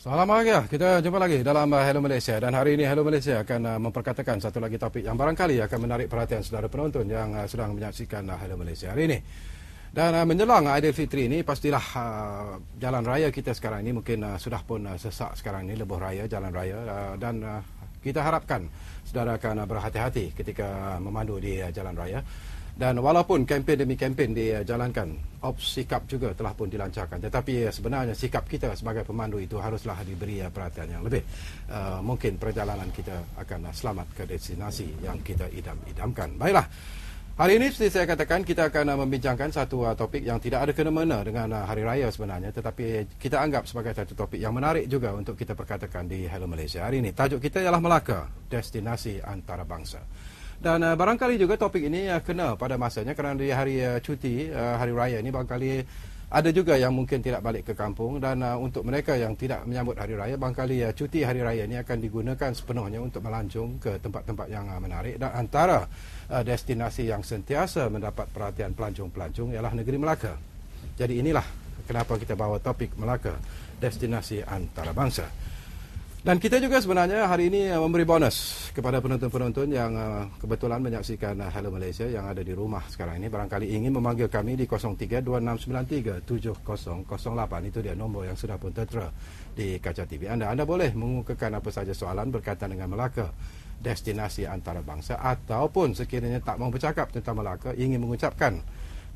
Selamat pagi, kita jumpa lagi dalam Hello Malaysia, dan hari ini Hello Malaysia akan memperkatakan satu lagi topik yang barangkali akan menarik perhatian saudara penonton yang sedang menyaksikan Hello Malaysia hari ini. Dan menjelang Aidilfitri ini, pastilah jalan raya kita sekarang ini mungkin sudah pun sesak sekarang ini, lebuh raya, jalan raya, dan kita harapkan saudara akan berhati-hati ketika memandu di jalan raya. Dan walaupun kempen demi kempen dijalankan, sikap juga telah pun dilancarkan, tetapi sebenarnya sikap kita sebagai pemandu itu haruslah diberi perhatian yang lebih. Mungkin perjalanan kita akan selamat ke destinasi yang kita idam-idamkan. Baiklah, hari ini seperti saya katakan, kita akan membincangkan satu topik yang tidak ada kena-mena dengan Hari Raya sebenarnya, tetapi kita anggap sebagai satu topik yang menarik juga untuk kita perkatakan di Hello Malaysia hari ini. Tajuk kita ialah Melaka, destinasi antarabangsa. Dan barangkali juga topik ini kena pada masanya, kerana di hari cuti, hari raya ini barangkali ada juga yang mungkin tidak balik ke kampung, dan untuk mereka yang tidak menyambut hari raya, barangkali cuti hari raya ini akan digunakan sepenuhnya untuk melancong ke tempat-tempat yang menarik. Dan antara destinasi yang sentiasa mendapat perhatian pelancong-pelancong ialah negeri Melaka. Jadi inilah kenapa kita bawa topik Melaka, destinasi antarabangsa. Dan kita juga sebenarnya hari ini memberi bonus kepada penonton-penonton yang kebetulan menyaksikan Hello Malaysia yang ada di rumah sekarang ini. Barangkali ingin memanggil kami di 0326937008. Itu dia nombor yang sudah pun tertera di kaca TV anda. Anda boleh mengemukakan apa saja soalan berkaitan dengan Melaka, destinasi antarabangsa, ataupun sekiranya tak mau bercakap tentang Melaka, ingin mengucapkan,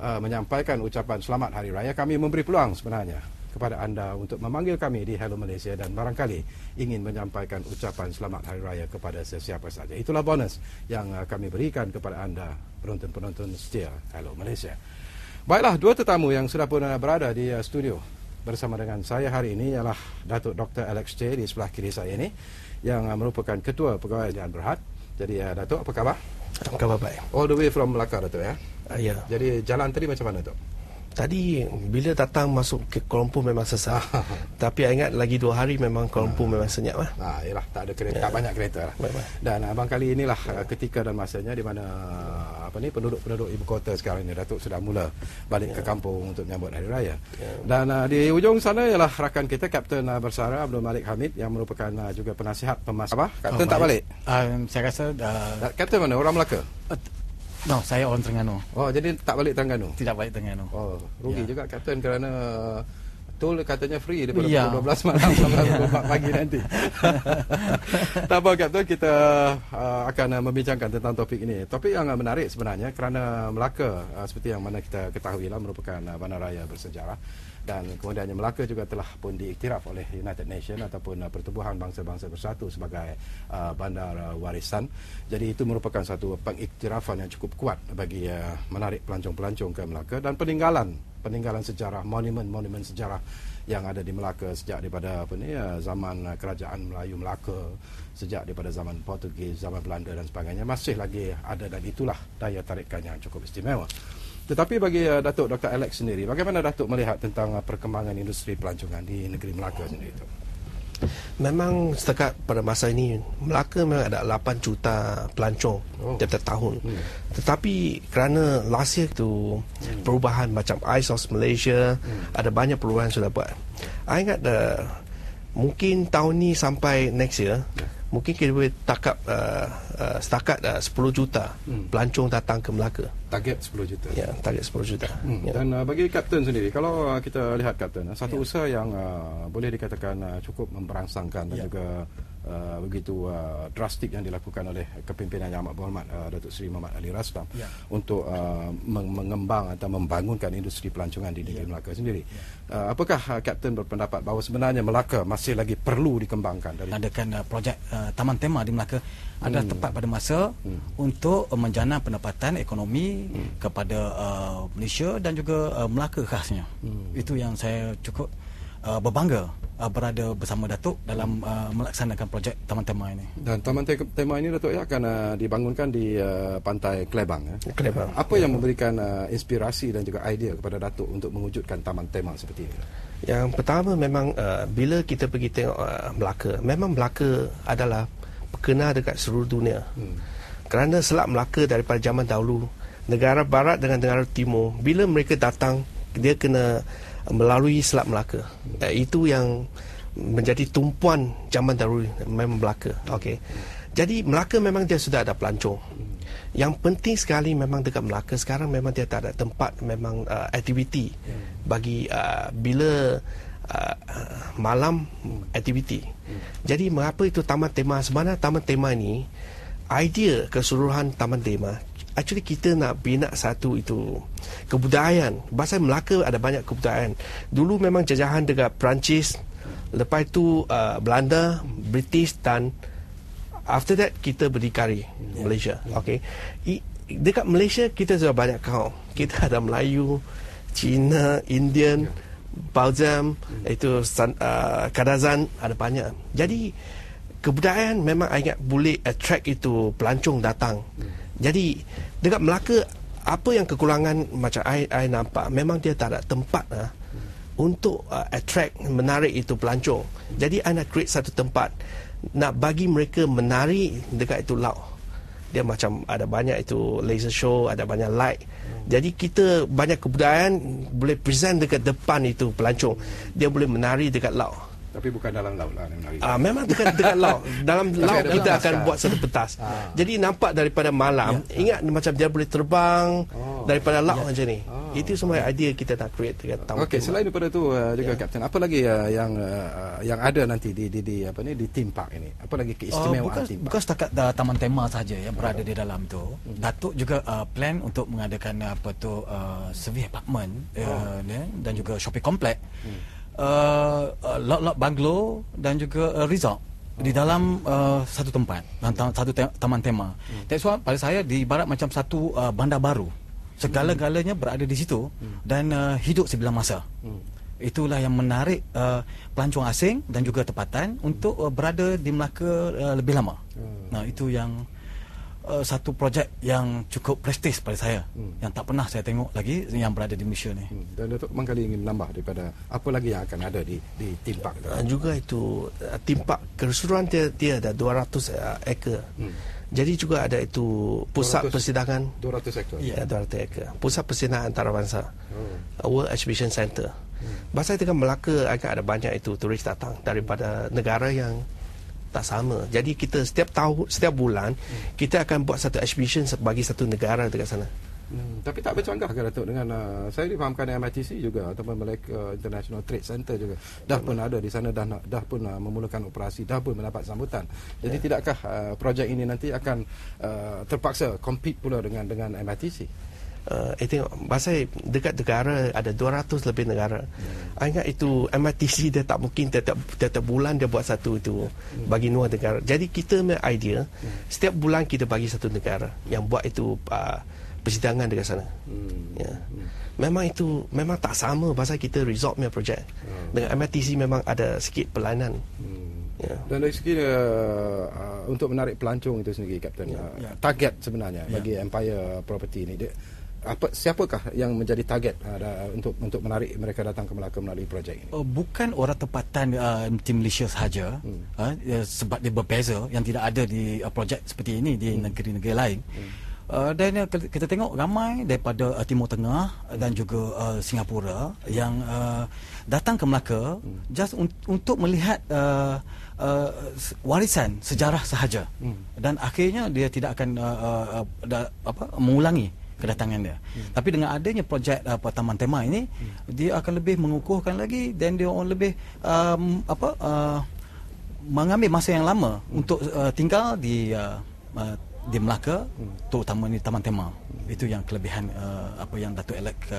menyampaikan ucapan selamat Hari Raya, kami memberi peluang sebenarnya kepada anda untuk memanggil kami di Hello Malaysia dan barangkali ingin menyampaikan ucapan selamat Hari Raya kepada sesiapa saja. Itulah bonus yang kami berikan kepada anda, penonton-penonton setia Hello Malaysia. Baiklah, dua tetamu yang sudah pun berada di studio bersama dengan saya hari ini ialah Datuk Dr. Alex J di sebelah kiri saya ini, yang merupakan Ketua Pegawai Jalan Berhad. Jadi Datuk, apa khabar? Khabar baik. All the way from Melaka, Datuk, ya? Ya. Jadi jalan tadi macam mana, Datuk? Tadi bila datang masuk ke Kuala Lumpur memang sesak. Tapi saya ingat lagi 2 hari memang Kuala Lumpur memang senyap lah. Yalah, tak ada kereta, tak banyak kereta lah. Dan abang kali inilah ketika dan masanya di mana penduduk-penduduk ibu kota sekarang ini, Datuk, sudah mula balik ke kampung untuk menyambut Hari Raya. Dan di ujung sana ialah rakan kita Kapten Bersara Abdul Malik Hamid, yang merupakan juga penasihat pemas. Kapten tak balik? Saya rasa Kapten mana? Orang Melaka? No, saya orang Terengganu. Oh, jadi tak balik Terengganu? Tidak balik Terengganu. Oh, rugi juga Kapten, kerana tol katanya free daripada pukul 12 malam sampai pukul 4 pagi nanti. Tak apa, Kapten, kita akan membincangkan tentang topik ini. Topik yang menarik sebenarnya kerana Melaka, seperti yang mana kita ketahui lah, merupakan bandaraya bersejarah. Dan kemudiannya Melaka juga telah pun diiktiraf oleh United Nations ataupun Pertubuhan Bangsa-Bangsa Bersatu sebagai bandar warisan. Jadi itu merupakan satu pengiktirafan yang cukup kuat bagi menarik pelancong-pelancong ke Melaka, dan peninggalan sejarah, monumen sejarah yang ada di Melaka sejak daripada zaman Kerajaan Melayu Melaka, sejak daripada zaman Portugis, zaman Belanda dan sebagainya, masih lagi ada, dan itulah daya tarikan yang cukup istimewa. Tetapi bagi Datuk Dr. Alex sendiri, bagaimana Datuk melihat tentang perkembangan industri pelancongan di negeri Melaka sendiri itu? Memang setakat pada masa ini Melaka memang ada 8 juta pelancong setiap tahun. Tetapi kerana last year tu perubahan macam ISOS Malaysia, ada banyak perubahan sudah buat. I ingat mungkin tahun ni sampai next year mungkin kita boleh setakat 10 juta pelancong datang ke Melaka. Target 10 juta. Ya, target 10 juta. Dan bagi Kapten sendiri, kalau kita lihat Kapten, satu usaha yang boleh dikatakan cukup memberangsangkan dan juga begitu drastik yang dilakukan oleh kepimpinan Yang Amat Berhormat Datuk Seri Muhammad Ali Rastam untuk mengembang atau membangunkan industri pelancongan di negeri Melaka sendiri. Apakah Kapten berpendapat bahawa sebenarnya Melaka masih lagi perlu dikembangkan? Adakan projek Taman Tema di Melaka adalah tepat pada masa untuk menjana pendapatan ekonomi kepada Malaysia dan juga Melaka khasnya. Itu yang saya cukup berbangga berada bersama Datuk dalam melaksanakan projek Taman Tema ini. Dan Taman Tema ini, Datuk, akan dibangunkan di pantai Kelebang. Kelebang. Apa yang memberikan inspirasi dan juga idea kepada Datuk untuk mewujudkan Taman Tema seperti ini? Yang pertama memang bila kita pergi tengok Melaka, memang Melaka adalah kena dekat seluruh dunia. Kerana Selat Melaka daripada zaman dahulu, negara barat dengan negara timur, bila mereka datang, dia kena melalui Selat Melaka. Itu yang menjadi tumpuan zaman dahulu memang Melaka. Okey. Jadi Melaka memang dia sudah ada pelancong. Yang penting sekali memang dekat Melaka sekarang memang dia tak ada tempat memang aktiviti bagi bila malam aktiviti. Jadi mengapa itu taman tema? Sebenarnya taman tema ni idea keseluruhan taman tema actually kita nak bina satu itu kebudayaan. Bahasa Melaka ada banyak kebudayaan. Dulu memang jajahan dekat Perancis, lepas itu Belanda, British dan after that kita berdikari Malaysia. Okey. Dekat Malaysia kita sudah banyak kaum. Kita ada Melayu, Cina, Indian, Bauzam, itu Kadazan, ada banyak. Jadi kebudayaan memang ingat boleh attract itu pelancong datang. Jadi dekat Melaka apa yang kekurangan macam I nampak memang dia tak ada tempat untuk attract, menarik itu pelancong. Jadi I nak create satu tempat nak bagi mereka menari dekat itu laut. Dia macam ada banyak itu laser show, ada banyak light. Jadi kita banyak kebudayaan boleh present dekat depan itu pelancong. Dia boleh menari dekat laut. Tapi bukan dalam laut lah menari. Memang dekat laut. Dalam laut kita akan buat satu petas. Jadi nampak daripada malam, ingat macam dia boleh terbang daripada laut macam ni. Itu semua idea kita nak create dekat taman. Okey, selain daripada tu juga Kapten, apa lagi yang ada nanti di apa ni di theme park ini? Apa lagi keistimewaan theme park? Bukan setakat taman tema saja yang berada di dalam tu. Datuk juga plan untuk mengadakan service apartment dan juga shopping complex. Lot-lot bungalow dan juga resort di dalam satu tempat, satu taman tema. That's why pada saya diibarat macam satu bandar baru. Segala-galanya berada di situ dan hidup sebilang masa. Itulah yang menarik pelancong asing dan juga tempatan untuk berada di Melaka lebih lama. Nah, itu yang satu projek yang cukup prestis pada saya, yang tak pernah saya tengok lagi yang berada di Malaysia ni. Dan Datuk mangkali ingin menambah daripada apa lagi yang akan ada di theme park tu? Juga itu theme park keseluruhan dia ada 200 ekar. Jadi juga ada itu pusat persidangan 200 ekar. Ya, 200 ekar. Pusat persidangan antarabangsa. World Exhibition Center. Bahasa dengan Melaka akan ada banyak itu turis datang daripada negara yang tak sama. Jadi kita setiap bulan kita akan buat satu exhibition bagi satu negara dekat sana. Tapi tak bercanggah ke Datuk dengan saya difahamkan MITC juga ataupun Malaysia International Trade Center juga dah pun ada di sana, dah pun memulakan operasi, dah pun mendapat sambutan. Jadi tidakkah projek ini nanti akan terpaksa compete pula dengan MITC? Tengok bahasa dekat negara ada 200 lebih negara. Ingat itu MITC dia tak mungkin tiap bulan dia buat satu itu bagi luar negara. Jadi kita punya idea setiap bulan kita bagi satu negara yang buat itu persidangan dekat sana. Memang itu memang tak sama bahasa kita resort punya projek. Dengan MITC memang ada sikit pelainan. Dan dari segi untuk menarik pelancong itu sendiri Kapten, target sebenarnya bagi Empire Property ini siapakah yang menjadi target untuk menarik mereka datang ke Melaka melalui projek ini? Bukan orang tempatan di Malaysia sahaja, sebab dia berbeza yang tidak ada di projek seperti ini di negeri-negeri lain. Dan kita tengok ramai daripada Timur Tengah dan juga Singapura yang datang ke Melaka just untuk melihat warisan sejarah sahaja, dan akhirnya dia tidak akan mengulangi kedatangan dia. Tapi dengan adanya projek taman tema ini, dia akan lebih mengukuhkan lagi dan dia orang lebih mengambil masa yang lama untuk tinggal di Melaka, terutama di taman tema. Itu yang kelebihan apa yang Datuk Elek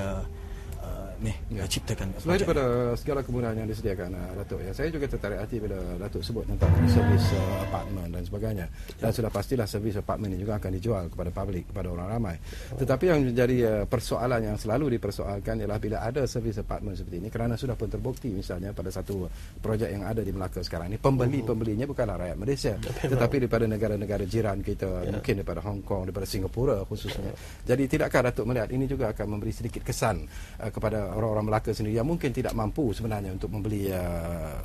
ciptakan. Selain daripada segala kemudahan yang disediakan Datuk, saya juga tertarik hati bila Datuk sebut tentang servis apartmen dan sebagainya. Dan sudah pastilah servis apartmen ini juga akan dijual kepada publik, kepada orang ramai. Tetapi yang menjadi persoalan yang selalu dipersoalkan ialah bila ada servis apartmen seperti ini, kerana sudah pun terbukti misalnya pada satu projek yang ada di Melaka sekarang ini, pembelinya bukanlah rakyat Malaysia, tetapi daripada negara-negara jiran kita, mungkin daripada Hong Kong, daripada Singapura khususnya. Jadi tidakkah Datuk melihat ini juga akan memberi sedikit kesan kepada orang-orang Melaka sendiri yang mungkin tidak mampu sebenarnya untuk membeli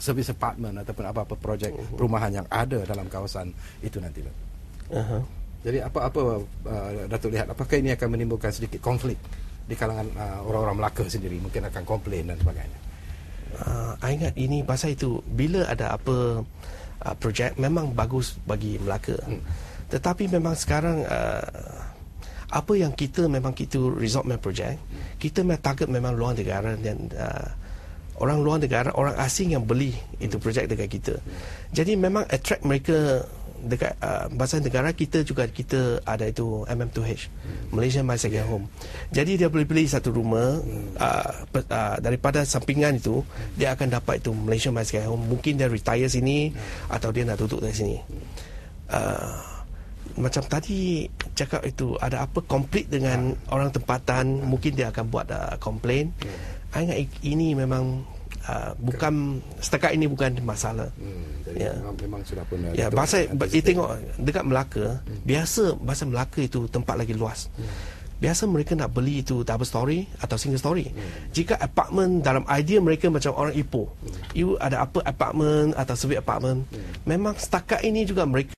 servis apartmen ataupun apa-apa projek perumahan yang ada dalam kawasan itu nanti? Jadi apa Datuk lihat, apakah ini akan menimbulkan sedikit konflik di kalangan orang-orang Melaka sendiri, mungkin akan komplain dan sebagainya? I ingat ini pasal itu, bila ada apa projek memang bagus bagi Melaka. Tetapi memang sekarang apa yang kita resort main projek, kita memang target memang luar negara dan orang luar negara, orang asing yang beli itu projek dekat kita. Jadi memang attract mereka dekat bahasa negara kita juga, kita ada itu MM2H, Malaysia My Second Home. Jadi dia boleh beli satu rumah daripada sampingan itu, dia akan dapat itu Malaysia My Second Home. Mungkin dia retire sini atau dia nak duduk dari sini. Macam tadi cakap itu, ada apa konflik dengan orang tempatan, mungkin dia akan buat komplain. I ingat ini memang bukan setakat ini bukan masalah. Jadi memang sudah pun bahasa tengok dekat Melaka, biasa bahasa Melaka itu tempat lagi luas. Biasa mereka nak beli itu double story atau single story. Jika apartment dalam idea mereka macam orang Ipoh, you ada apa apartment atau suite apartment, memang setakat ini juga mereka